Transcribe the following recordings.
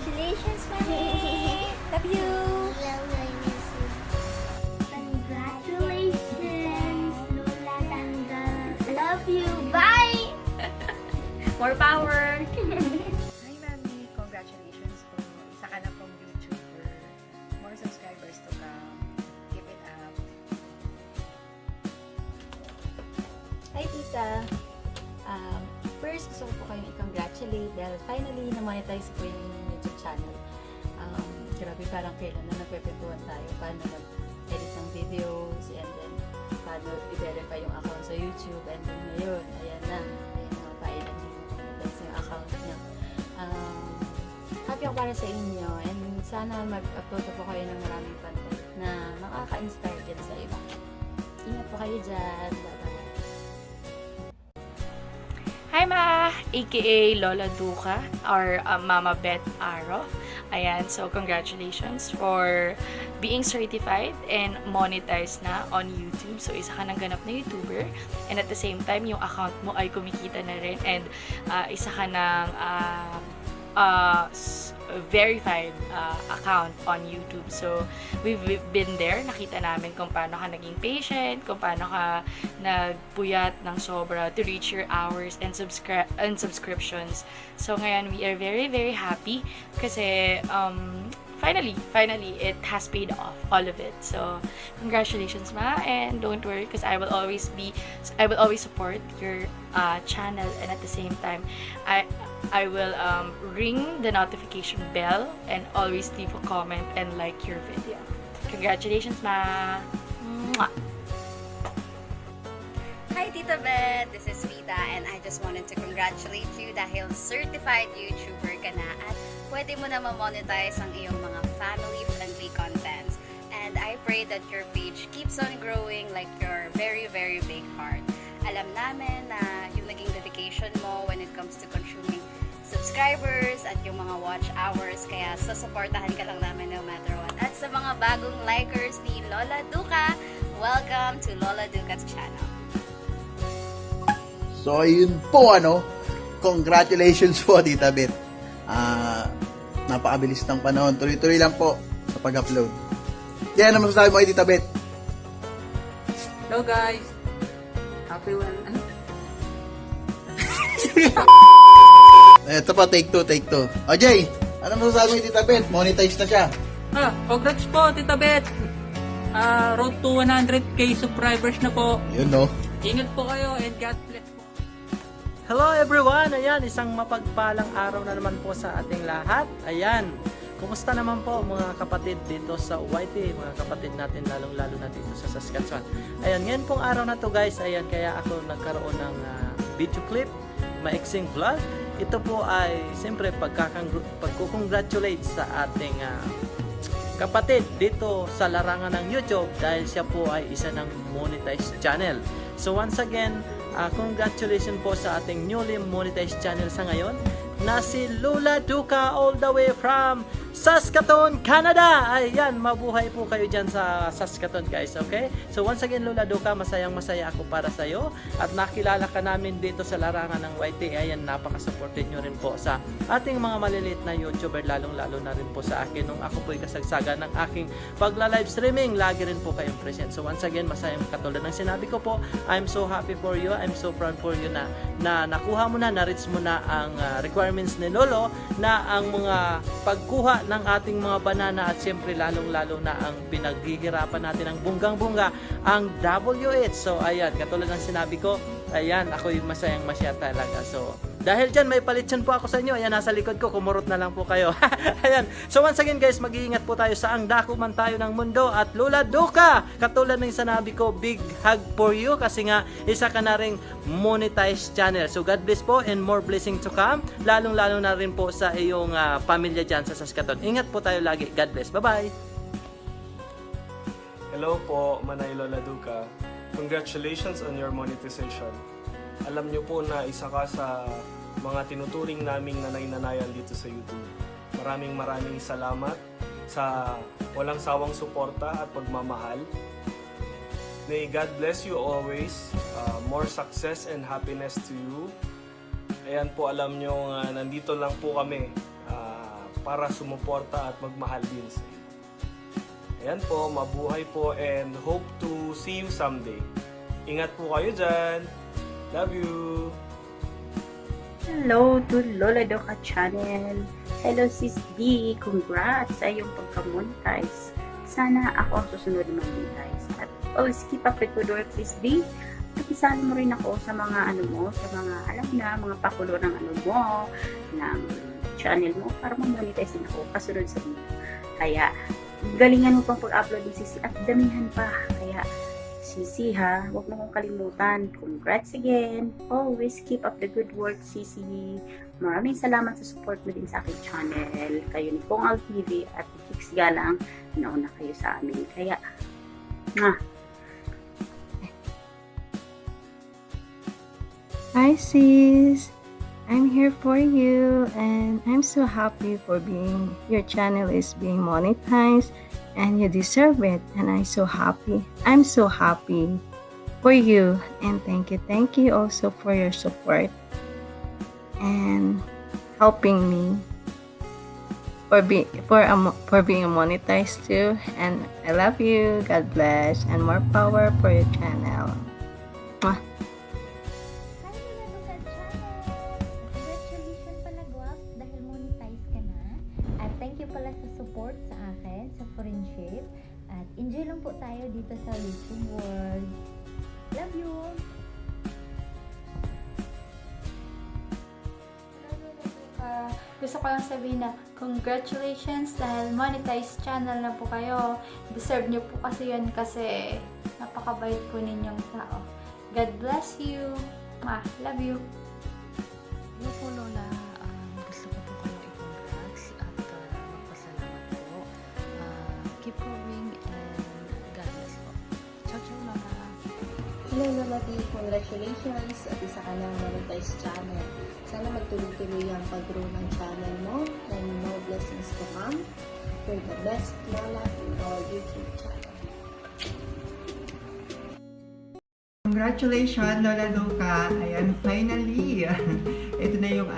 Congratulations, Mami! Love you! Congratulations, Lola Dangga. Love you. Bye! More power! Hi, Mami! Congratulations po. Isa ka na pong YouTuber. More subscribers to come. Keep it up. Hi, Tita! First, gusto ko po kayong i-congratulate dahil finally na-monetize po yung YouTube channel. Grabe, parang kailan na nagpepekuhan tayo paano mag-edit ng videos and then paano i-verify yung account sa YouTube and then ngayon, ayan na finally monetize yung account niya. Happy ako para sa inyo and sana mag-upload po kayo ng maraming content na makaka-inspire din sa iba. Ingat po kayo dyan. Bye-bye. Hi Ma! AKA Lola Duca or Mama Beth Aro. Ayan, so congratulations for being certified and monetized na on YouTube. So isa ka ng ganap na YouTuber and at the same time yung account mo ay kumikita na rin and isa ka ng verified account on YouTube. So, we've been there. Nakita namin kung paano ka naging patient, kung paano ka nagpuyat ng sobra to reach your hours and subscriptions. So, ngayon, we are very, very happy kasi finally, it has paid off, all of it. So, congratulations, Ma, and don't worry because I will always support your channel, and at the same time, I will ring the notification bell and always leave a comment and like your video. Congratulations, Ma! Mwah! Hi, Tita Beth! This is Vita and I just wanted to congratulate you dahil certified YouTuber ka na at pwede mo na ma-monetize ang iyong mga family-friendly contents. And I pray that your page keeps on growing like your very, very big heart. Alam namin na yung naging dedication mo when it comes to consuming subscribers at yung mga watch hours, kaya susuportahan ka lang namin no matter what. At sa mga bagong likers ni Lola Duca, welcome to Lola Duca's channel. So, yun po, congratulations po, Tita Beth. Napakabilis ng panahon. Tuloy-tuloy lang po sa pag-upload. Yan ang masasabi mo kay Tita Beth. Hello guys! Happy one, Ito pa, take two. O, Jay, ano masasabi mo kay Tita Beth? Monetize na siya. Congrats po, Tita Beth! Road to 100k subscribers na po. Yun, no? Ingat po kayo and God bless po. Hello everyone! Ayan, isang mapagpalang araw na naman po sa ating lahat. Ayan, kumusta naman po mga kapatid dito sa YT, mga kapatid natin lalong-lalo na dito sa Saskatchewan. Ayan, ngayon pong araw na to guys, ayan, kaya ako nagkaroon ng video clip, maiksing vlog. Ito po ay siyempre pagkukongratulate sa ating kapatid dito sa larangan ng YouTube dahil siya po ay isa ng monetized channel. So once again, congratulations po sa ating newly monetized channel sa ngayon na si Lola Duca all the way from Saskatoon, Canada. Ayan, mabuhay po kayo dyan sa Saskatoon guys, okay? So once again Lola Duca, masayang-masaya ako para sa iyo at nakilala ka namin dito sa larangan ng YT. Ayan, napaka-supported nyo rin po sa ating mga maliliit na YouTuber, lalong-lalo na rin po sa akin nung ako po'y kasagsagan ng aking pagla-live streaming. Lagi rin po kayong present. So once again, masayang katulad ng sinabi ko po, I'm so happy for you, I'm so proud for you na nakuha mo na, na-reach mo na ang requirements ni Lolo na ang mga pagkuha ng ating mga banana at siyempre lalong-lalo na ang pinaghihirapan natin ang bunggang-bunga, ang WH. So ayan, katulad ng sinabi ko, ayan, ako'y masayang-masaya talaga. So dahil dyan, may palitsan po ako sa inyo. Ayan, nasa likod ko, kumurot na lang po kayo. Ayan. So once again guys, mag-iingat po tayo sa ang dako man tayo ng mundo. At Lola Duca, katulad ng sinabi ko, big hug for you kasi nga isa ka na ring monetized channel. So God bless po and more blessing to come. Lalong-lalo na rin po sa iyong pamilya dyan sa Saskatoon. Ingat po tayo lagi. God bless. Bye-bye. Hello po, Manay Lola Duca. Congratulations on your monetization. Alam nyo po na isa ka sa mga tinuturing naming nanay-nanayan dito sa YouTube. Maraming salamat sa walang sawang suporta at pagmamahal. May God bless you always. More success and happiness to you. Ayan po, alam nyo, nandito lang po kami para sumuporta at magmahal din sa iyo. Ayan po, mabuhay po and hope to see you someday. Ingat po kayo dyan. Love you! Hello to Lola Doka Channel. Hello Sis D, congrats sa iyong pagka-monetize. Sana ako ang susunod na mag-monetize. At always keep up with good work Sis D. At isali mo rin ako sa mga sa mga alam na, mga pakulo ng ng channel mo para ma-monetize din ako kasunod sa video. Kaya, galingan mo pang pag-upload ng Sisi at damihan pa. Kaya, Sisi ha, huwag mo kong kalimutan. Congrats again. Always keep up the good work, Sisi. Maraming salamat sa support mo din sa aking channel. Kayo ni Pong Al TV at Kicks Galang, nauna kayo sa amin. Kaya, Hi sis, I'm here for you and I'm so happy for your channel is being monetized and you deserve it and I'm so happy for you and thank you also for your support and helping me for being monetized too, and I love you. God bless and more power for your channel. Mwah. Congratulations pala, Guap, dahil monetize ka na. At thank you pala sa support sa akin, sa friendship. At enjoy lang po tayo dito sa YouTube world. Love you! Gusto ko lang sabihin na congratulations dahil monetized channel na po kayo. Deserve nyo po kasi yun kasi napakabait po ninyong tao. God bless you. Love you. Hello po Lola, gusto ko po kayong i-congrats at magpasalamat po. Keep growing and God bless po. Ciao, ciao Lola. Hello Lola D, congratulations at isa ka ng monetized channel. Sana magtuloy-tuloy ang pag-grow ng channel mo and more blessings to come. You're the best Lola in our YouTube channel. Congratulations, Lola Doka. Ayan, finally. Ito na yung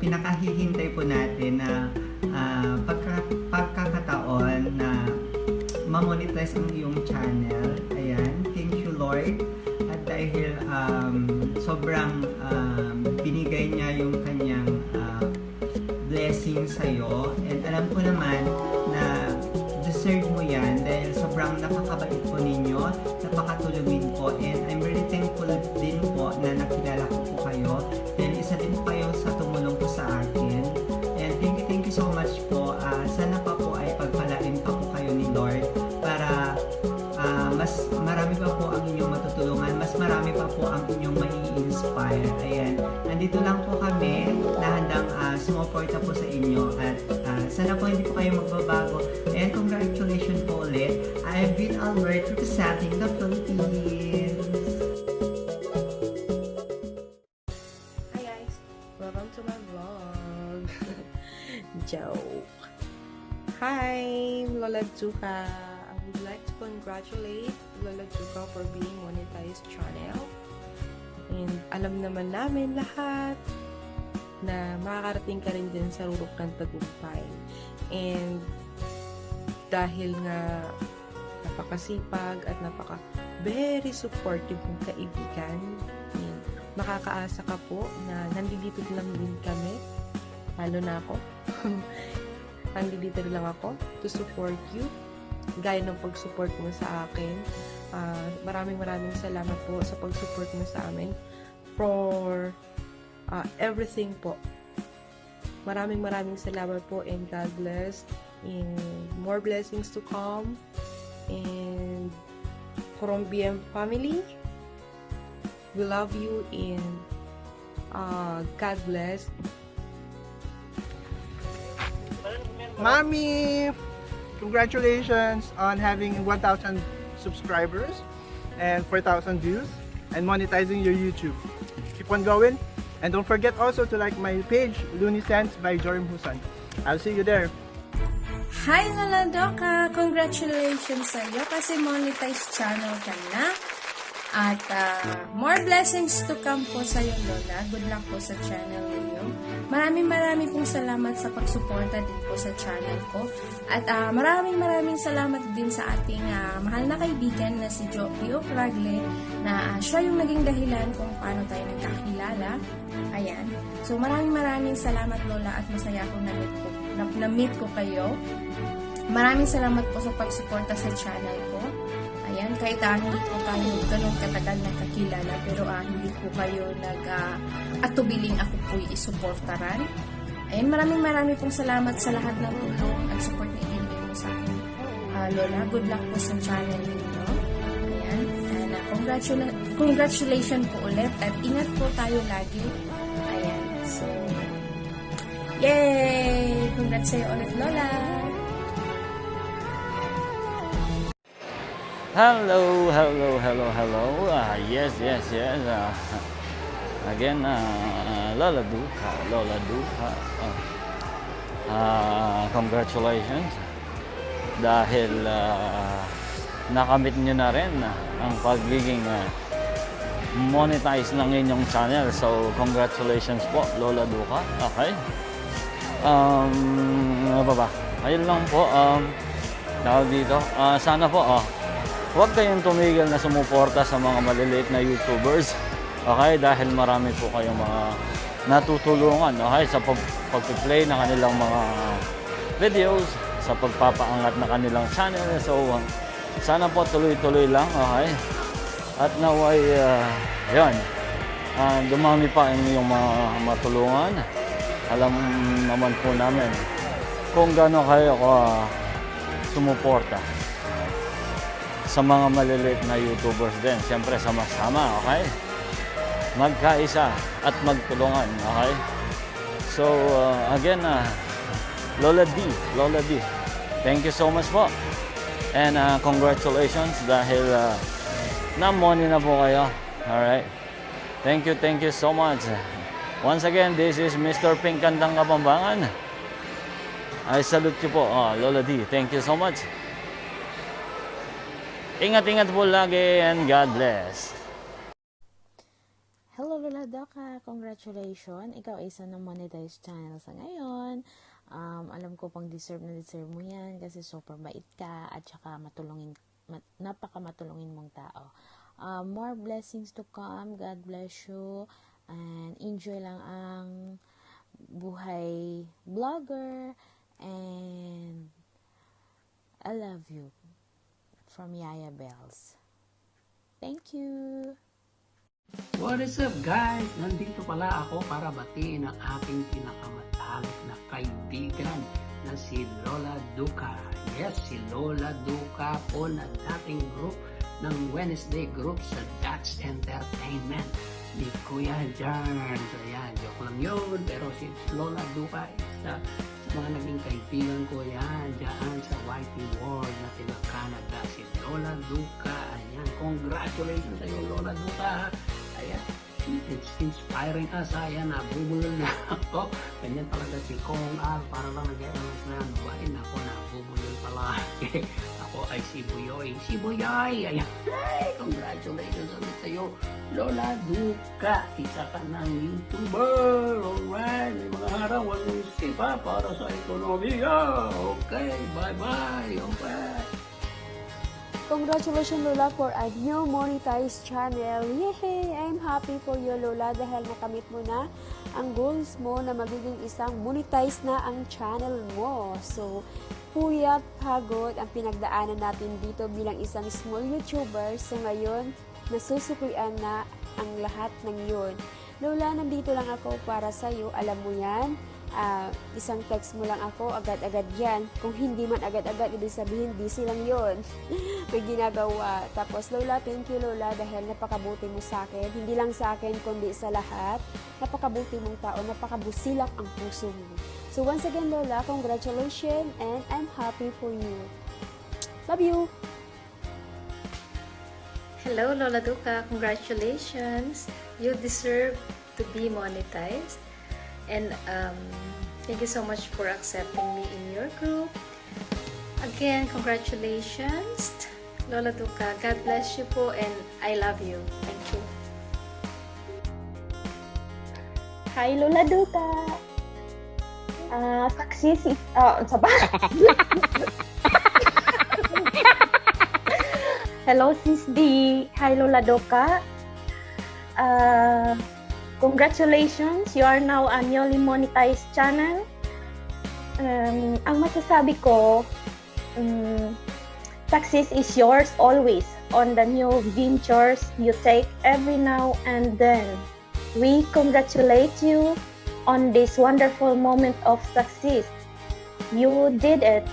pinakahihintay po natin na pagkakataon na ma-monetize ang iyong channel. Ayan, thank you Lord. At dahil sobrang binigay niya yung kanyang blessing sa'yo. And alam ko naman na deserve mo yan dahil sobrang napakabait po ninyo, napakatulungin po, and I'm really thankful din po na nakilala ko po kayo dahil isa din po kayo sa tumulong po sa akin. And thank you so much po. Sana pa po ay pagpalain pa po kayo ni Lord para mas marami pa po ang inyong matutulungan, mas marami pa po ang inyong mai-inspire. Ayan, nandito lang po kami na handang sumuporta po sa inyo at sana po hindi po kayo magbabago. And congratulations po ulit. I've been Albert representing the Philippines. Hi guys, welcome to my vlog. Joke. Hi, Lola Duka. I would like to congratulate Lola Duka for being monetized channel. And alam naman namin lahat na makakarating ka rin din sa rurok ng tagumpay. And dahil nga napakasipag at very supportive mong kaibigan, and makakaasa ka po na nandito lang din kami, lalo na ako. Nandito lang ako to support you gaya ng pag-support mo sa akin. Maraming salamat po sa pag-support mo sa amin for everything po. Maraming salamat po and God bless and more blessings to come. And from BM family, we love you and God bless. Mommy, congratulations on having 1,000 subscribers and 4,000 views and monetizing your YouTube. Keep on going, and don't forget also to like my page, Lunicents by Jorim Husan. I'll see you there. Hi Lola Doka! Congratulations sa iyo kasi monetized channel ka na. At more blessings to come po sa iyo Lola. Good luck po sa channel ninyo. Maraming pong salamat sa pagsuporta din po sa channel ko. At maraming salamat din sa ating mahal na kaibigan na si Pio Fragle na siya yung naging dahilan kung paano tayo nagkakilala. Ayan. So maraming salamat Lola at masaya akong na-meet ko kayo. Maraming salamat po sa pagsuporta sa channel ko. Ayan, kahit hindi po tayo ganun katagal nakakilala, pero hindi po kayo atubiling ako po'y isuportaran. Ayan, maraming pong salamat sa lahat ng tulong at support na ibigay mo sa akin. Lola, good luck po sa channel ninyo. Ayan, and congratulations po ulit at ingat po tayo lagi. Ayan, so, yay! Congrats sa'yo ulit, Lola! Hello. Yes. Again, Lola Duca. Congratulations. Dahil nakamit nyo na rin ang pagiging monetize ng inyong channel. So, congratulations po, Lola Duca. Okay. Ano ba? Ayun lang po. Tawag dito. Sana po, huwag kayong tumigil na sumuporta sa mga maliliit na YouTubers. Okay? Dahil marami po kayong mga natutulungan. Okay? Sa pag-play na kanilang mga videos, sa pagpapaangat na kanilang channel. So, sana po tuloy-tuloy lang. Okay? At naway, yun. Dumami pa yung mga matulungan. Alam naman po namin kung gaano kayo sumuporta sa mga maliliit na YouTubers din. Siyempre, sama-sama, okay? Magkaisa at magtulungan, okay? So, again, Lola D, thank you so much po. And congratulations dahil na-money na po kayo. Alright? Thank you so much. Once again, this is Mr. Pink Kandang Kapambangan. I salute you po, Lola D. Thank you so much. Ingat-ingat po lagi and God bless. Hello Lola Duca, congratulations. Ikaw ay isa ng monetized channel sa ngayon. Alam ko pang deserve mo yan kasi super bait ka at saka napaka-matulungin mong tao. More blessings to come. God bless you. And enjoy lang ang buhay vlogger. And I love you. From Yaya Bells. Thank you! What is up guys? Nandito pala ako para batiin ang aking pinakamatalik na kaibigan na si Lola Duca. Yes, si Lola Duca po na dating group ng Wednesday group sa Dax Entertainment ni Kuya Jarn. So yan, joke lang yun. Pero si Lola Duca isa sa mga naging kaibigan ko yan dyan sa YT World na tiga Canada. Si Lola Duca. Ayan, congratulations sa iyo Lola Duca. Ayan, it's inspiring us. Ayan, nabubulol na ako. Ganyan talaga si Kong Al. Para lang nag-announce na babae na ako, nabubulol pala. Ako ay si Buyoy. Si Buyoy! Ayan, ay, congratulations ulit sa iyo Lola Duca. Isa ka ng YouTuber. Alright, may mga harawan ng sipa para sa ekonomiya. Okay, bye-bye. Okay. Congratulations Lola for a new monetized channel. Yay! I'm happy for you Lola dahil nakamit mo na ang goals mo na magiging isang monetized na ang channel mo. So, puyat, pagod ang pinagdaanan natin dito bilang isang small YouTuber. So, ngayon, nasusuklian na ang lahat ng yun. Lola, nandito lang ako para sa'yo. Alam mo yan. Isang text mo lang ako, agad-agad yan. Kung hindi man agad-agad, ibig sabihin, busy lang yun. May ginagawa. Tapos, Lola, thank you, Lola, dahil napakabuti mo sa akin. Hindi lang sa akin, kundi sa lahat. Napakabuti mong tao, napakabusilak ang puso mo. So, once again, Lola, congratulations, and I'm happy for you. Love you! Hello, Lola Duca. Congratulations. You deserve to be monetized. And thank you so much for accepting me in your group. Again, congratulations, Lola Duca. God bless you po and I love you. Thank you. Hi, Lola Duca! Success is, saba? Hello, Sis D. Hi, Lola Doka. Congratulations, you are now a newly monetized channel. Ang masasabi ko, success is yours always on the new ventures you take every now and then. We congratulate you on this wonderful moment of success. You did it.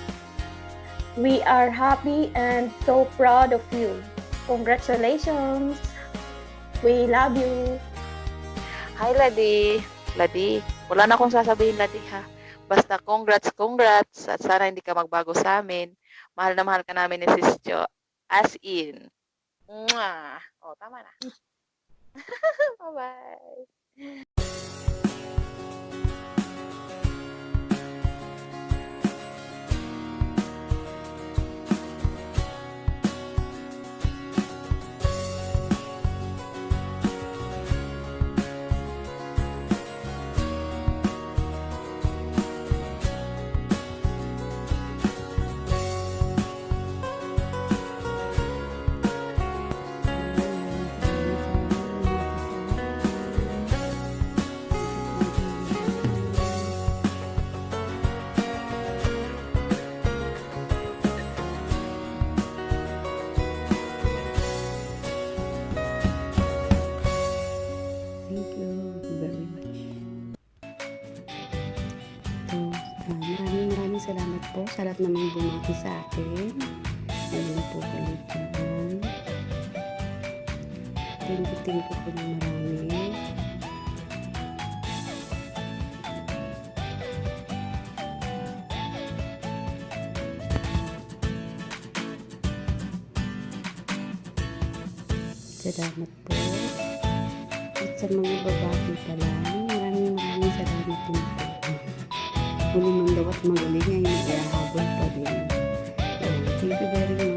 We are happy and so proud of you. Congratulations. We love you. Hi, Ladi. Ladi, wala na akong sasabihin, Ladi, ha? Basta congrats at sana hindi ka magbago sa amin. Mahal na mahal ka namin ni Sis Jo. As in. Mwah! Oh, tama na. Bye-bye. Thank you very much. So, maraming salamat po sa lahat namang bumati sa akin. Ayun po ulit yun. Thank you po ng marami. Salamat po. At sa mga babaki pa lang, maraming salamat din po. Muli man daw at magaling ay nag-ahabol pa din. Thank you very much.